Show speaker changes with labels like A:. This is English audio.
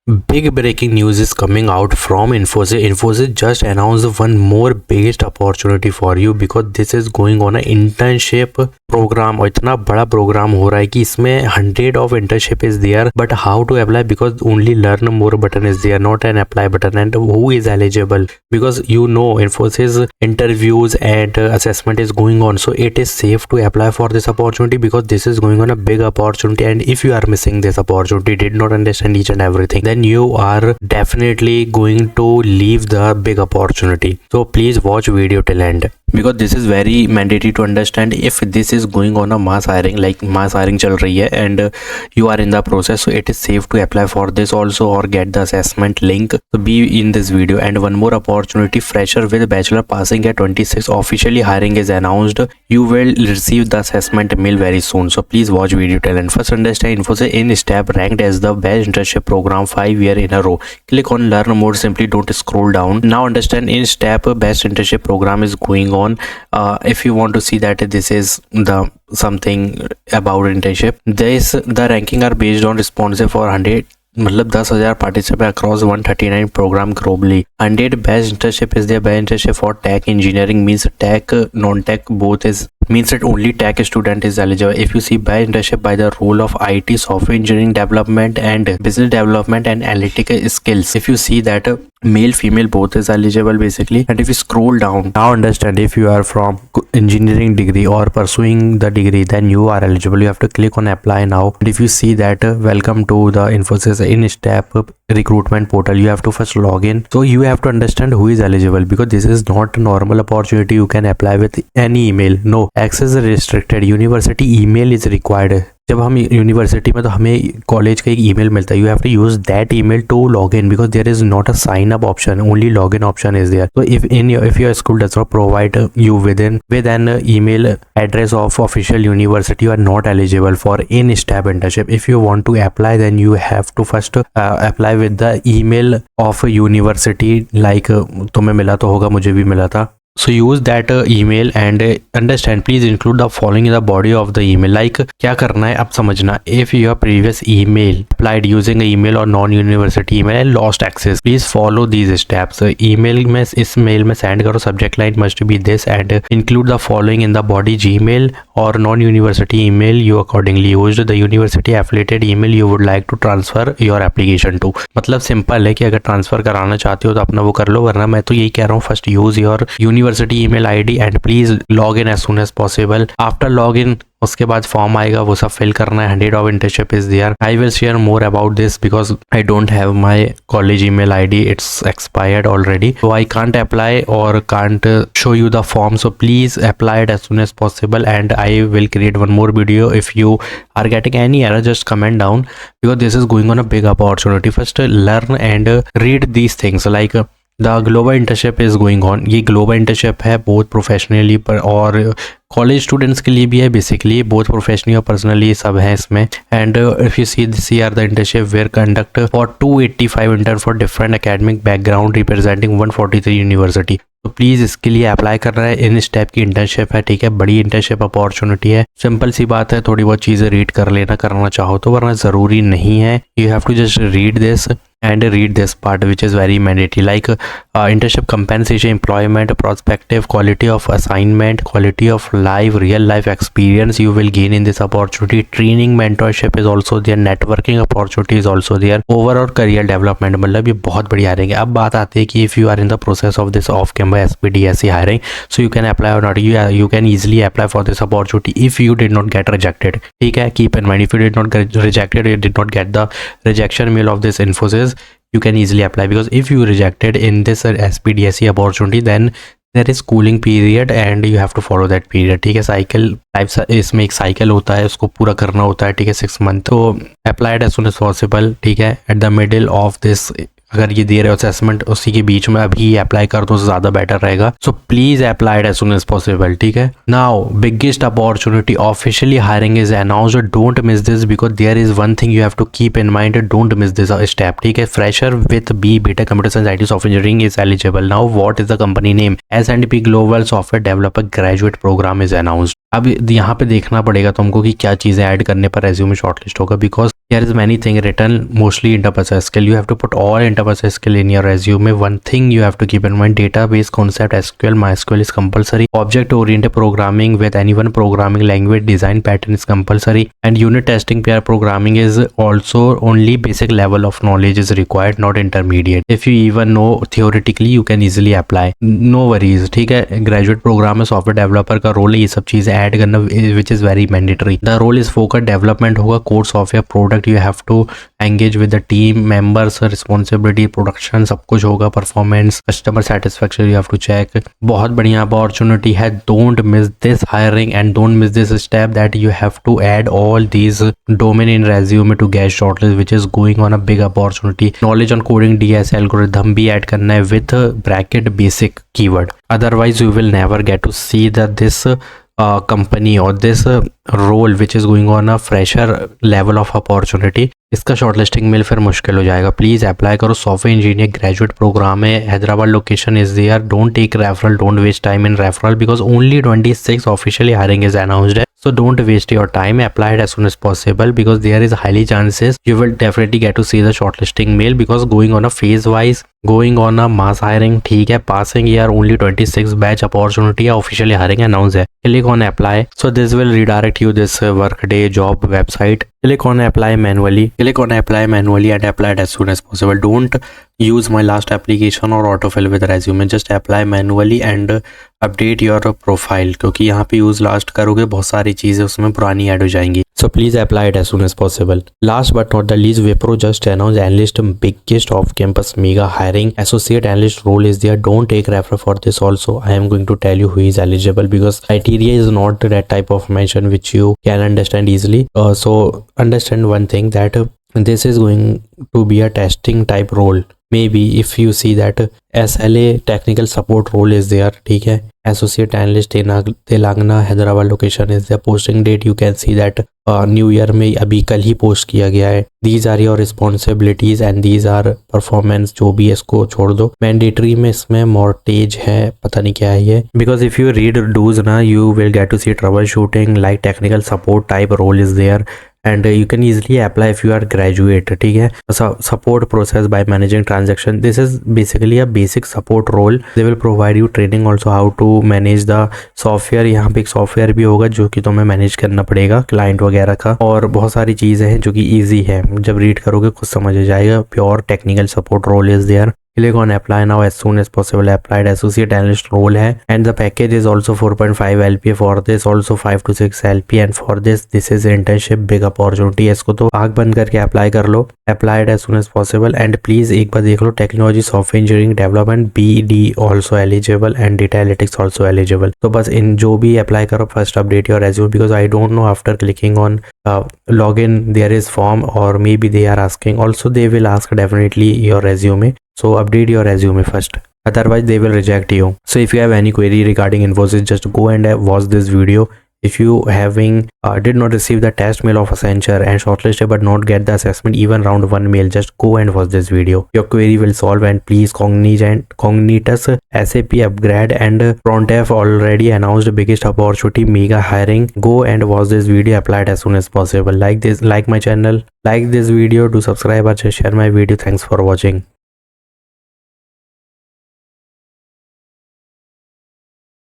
A: Big breaking news is coming out from Infosys. Infosys just announced one more biggest opportunity for you because this is going on a internship program. और इतना बड़ा programme हो रहा है कि इसमें 100 of internship is there, but how to apply because only learn more button is there, not an apply button. And who is eligible? Because you know Infosys interviews and assessment is going on, so it is safe to apply for this opportunity because this is going on a big opportunity. And if you are missing this opportunity, did not understand each and everything, then you are definitely going to leave the big opportunity. So please watch video till end because this is very mandatory to understand if this is going on a mass hiring, like mass hiring चल रही है and you are in the process, so it is safe to apply for this also or get the assessment link. So be in this video. And one more opportunity, fresher with bachelor passing at 26 officially hiring is announced. You will receive the assessment mail very soon, so please watch video till end. First understand Infosys in step ranked as the best internship program 5 year in a row. Click on learn more, simply don't scroll down. Now understand in step best internship program is going on. If you want to see that this is the something about internship, the ranking are based on responsive for 100 मतलब 10,000 participants across 139 program globally. 100 best internship is there. Best internship for tech engineering means tech non-tech both is means that only tech student is eligible. If you see best internship by the role of IT, software engineering development and business development and analytical skills, if you see that male female both is eligible basically. And if you scroll down, now understand if you are from engineering degree or pursuing the degree, then you are eligible. You have to click on apply now. And if you see that welcome to the Infosys in step recruitment portal, you have to first log in. So you have to understand who is eligible because this is not a normal opportunity. You can apply with any email. No, access restricted. University email is required. जब हम university में तो हमें college का एक email मिलता है. You have to use that email to log in because there is not a sign up option, only log in option is there. So if your school does not provide you with an email address of official university, you are not eligible for in-step internship. If you want to apply, then you have to first apply with the email of university. Like तुम्हें मिला तो होगा, मुझे भी मिला था. So use that email and understand. Please include the following in the body of the email. Like क्या करना है अब समझना. If your previous email applied using a email or non-university email and lost access, please follow these steps. Email में इस mail में send करो, subject line must be this and include the following in the body. Gmail or non-university email you accordingly used. The university affiliated email you would like to transfer your application to. मतलब simple है कि अगर transfer कराना चाहते हो तो अपना वो कर लो, वरना मैं तो यही कह रहा हूँ first use your university email ID and please log in as soon as possible. After log in उसके बाद फॉर्म आएगा, वो सब फिल करना है. 100 of internship is there. I will share more about this because I don't have my college email ID. It's expired already, so I can't apply or can't show you the form. So please apply it as soon as possible and I will create one more video. If you are getting any error, just comment down because this is going on a big opportunity. First learn and read these things like the global internship is going on. ये global internship है बहुत professionally पर और college students के लिए भी है basically. बहुत प्रोफेशनली और पर्सनली सब है इसमें. And if you see this year the internship were conduct for 285 intern for different academic background representing 143 university. तो प्लीज़ इसके लिए अप्लाई करना है. इन स्टेप की इंटर्नशिप है, ठीक है, बड़ी इंटर्नशिप अपॉर्चुनिटी है. सिंपल सी बात है, थोड़ी बहुत चीज़ें रीड कर लेना करना चाहो तो, वरना ज़रूरी नहीं है. You have to just read this and read this part which is very mandatory like internship compensation, employment prospective, quality of assignment, quality of life, real life experience you will gain in this opportunity. Training, mentorship is also there, networking opportunity is also there, overall career development. मतलब ये बहुत बड़ी hiring है. अब बात आती है कि if you are in the process of this off campus SPDSC hiring, so you can apply or not. You can easily apply for this opportunity if you did not get rejected. ठीक है, keep in mind if you did not get rejected, you did not get the rejection mail of this Infosys, you can easily apply because if you rejected in this SPDSC opportunity, then there is cooling period and you have to follow that period. ठीक है, cycle type इसमें एक cycle होता है, उसको पूरा करना होता है. ठीक है, 6 मंथ. तो applied as soon as possible. ठीक है, at the middle of this अगर ये दे रहे हो असेसमेंट, उसी के बीच में अभी अप्लाई कर दो, ज़्यादा बेटर रहेगा. So please applied as soon as possible. ठीक है, now biggest opportunity officially hiring is announced. Don't miss this because there is one thing you have to keep in mind. Don't miss this step. ठीक है, fresher with B BTech computer science IT software engineering is eligible. Now what is the company name? S&P global software developer graduate program is announced. अब यहाँ पे देखना पड़ेगा तुमको कि क्या चीज़ें ऐड करने पर रेज्यूमे शॉर्टलिस्ट होगा, because there is many thing written mostly interpersonal skill. You have to put all interpersonal skill in your resume. One thing you have to keep in mind, database concept, SQL, MySQL is compulsory. Object oriented programming with any one programming language design pattern is compulsory. And unit testing pair programming is also only basic level of knowledge is required, not intermediate. If you even no theoretically you can easily apply, no worries. ठीक है, graduate programme में software developer का role है ये सब चीजें add करना, which is very mandatory. The role is focus development होगा, core software product, you have to engage with the team members, responsibility, production, सब कुछ होगा. Performance, customer satisfaction you have to check. बहुत बढ़िया अपॉर्चुनिटी है. Don't miss this hiring and don't miss this step that you have to add all these domain in resume to get shortlist, which is going on a big opportunity. Knowledge on coding, DS algorithm भी add करना है with bracket basic keyword. Otherwise you will never get to see that this company or this role which is going on a fresher level of opportunity. इसका shortlisting मिल फिर मुश्किल हो जाएगा. Please apply करो. सॉफ्टवेयर इंजीनियर ग्रेजुएट प्रोग्राम है, Hyderabad location is there. Don't take referral, don't waste time in referral because only 26 officially hiring is announced. So don't waste your time. Apply it as soon as possible because there is highly chances you will definitely get to see the shortlisting mail because going on a phase wise, going on a mass hiring. ठीक है, passing year only 26 batch opportunity है, officially hiring announced है. Click on apply. So this will redirect you this Workday job website. Click on apply manually. Click on apply manually and apply it as soon as possible. Don't use my last application or autofill with resume. Just apply manually and update your profile, क्योंकि यहाँ पे use last करोगे बहुत सारी चीजें उसमें पुरानी add हो जाएंगी. So please apply it as soon as possible. Last but not the least, Wipro just announce analyst biggest off campus mega hiring. Associate analyst role is there. Don't take refer for this also. I am going to tell you who is eligible because criteria is not that type of mention which you can understand easily. So understand one thing that this is going to be a testing type role. Maybe if you see that SLA technical support role is there, ठीक है. Associate analyst Telangana Hyderabad location is the posting date. You can see that new year में अभी कल ही post किया गया है. These are your responsibilities and these are performance. जो भी इसको छोड़ दो. मैंडेटरी में इसमें मॉर्टेज है, पता नहीं क्या है ये. Because if you read dues ना you will get to see troubleshooting like technical support type role is there and you can easily apply if you are graduate. ठीक है. Support process by managing transaction. This is basically a basic support role. They will provide you training also how to manage the software. यहाँ पे एक software भी होगा जो कि तुम्हें मैनेज करना पड़ेगा क्लाइंट वगैरह का, और बहुत सारी चीजें हैं जो कि इजी है. जब रीड करोगे कुछ समझ आ जाएगा. Pure technical support role is there. Click on apply now as soon as possible. Applied associate analyst role है and the package is also 4.5 LPA for this, also 5 to 6 LPA and for this is internship big opportunity. इसको तो आग बंद करके apply कर लो. Applied as soon as possible and please एक बार देख लो. Technology software engineering development BD also eligible and data analytics also eligible. तो बस इन जो भी अप्लाई करो first update your resume because I don't know after clicking on login there is form or maybe they are asking. Also they will ask definitely your resume. So update your resume first. Otherwise they will reject you. So if you have any query regarding Infosys, just go and watch this video. If you did not receive the test mail of Accenture and shortlisted but not get the assessment even round 1 mail, just go and watch this video. Your query will solve and please Cognitus SAP upgrade and Frontaf already announced biggest opportunity mega hiring. Go and watch this video. Apply it as soon as possible. Like my channel, like this video, do subscribe or share my video. Thanks for watching.